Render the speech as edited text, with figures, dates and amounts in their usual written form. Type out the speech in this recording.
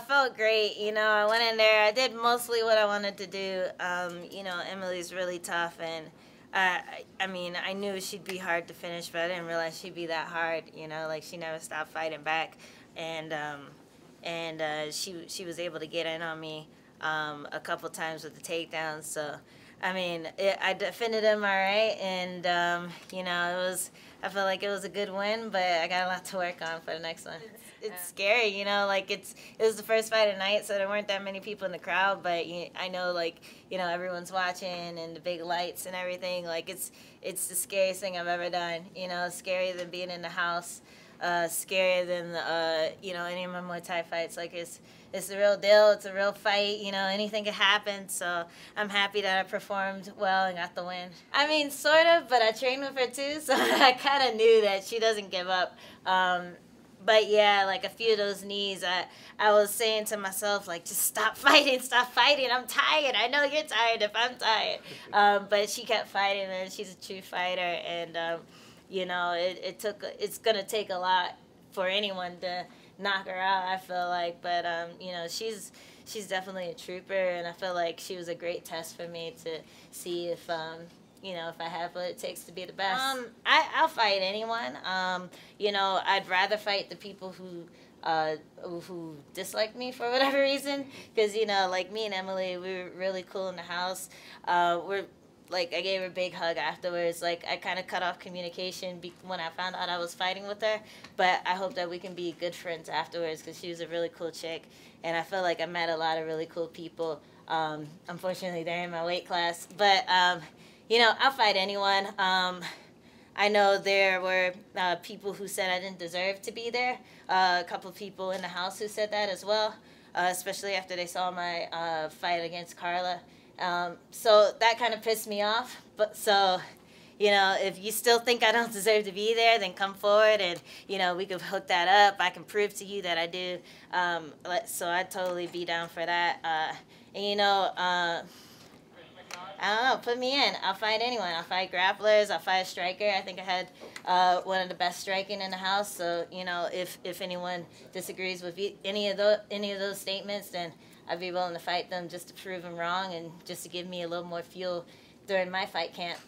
Felt great. I went in there. I did mostly what I wanted to do. Emily's really tough, and I knew she'd be hard to finish, but I didn't realize she'd be that hard. Like she never stopped fighting back, and she was able to get in on me a couple times with the takedowns. So, I defended him all right, and I felt like it was a good win, but I got a lot to work on for the next one. It's scary, like it was the first fight at night, so there weren't that many people in the crowd, but I know, everyone's watching and the big lights and everything. Like it's the scariest thing I've ever done. Scarier than being in the house, scarier than any of my Muay Thai fights. Like it's the real deal. It's a real fight. Anything could happen. So I'm happy that I performed well and got the win. Sort of, but I trained with her too, so I kind of knew that she doesn't give up. But yeah, like a few of those knees, I was saying to myself, like, just stop fighting, I'm tired. I know you're tired if I'm tired. But she kept fighting, and she's a true fighter, and it's gonna take a lot for anyone to knock her out, I feel like. But she's definitely a trooper, and I feel like she was a great test for me to see if if I have what it takes to be the best. I'll fight anyone. I'd rather fight the people who dislike me for whatever reason, because like me and Emily, we were really cool in the house. I gave her a big hug afterwards. Like, I kind of cut off communication when I found out I was fighting with her, but I hope that we can be good friends afterwards, because she was a really cool chick, and I feel like I met a lot of really cool people. Unfortunately, they're in my weight class, but I'll fight anyone. I know there were people who said I didn't deserve to be there. A couple of people in the house who said that as well, especially after they saw my fight against Carla. So that kind of pissed me off. But so, if you still think I don't deserve to be there, then come forward, and we could hook that up. I can prove to you that I do. So I'd totally be down for that. I don't know, put me in. I'll fight anyone. I'll fight grapplers. I'll fight a striker. I think I had one of the best striking in the house. So, if anyone disagrees with any of those statements, then I'd be willing to fight them just to prove them wrong and just to give me a little more fuel during my fight camp.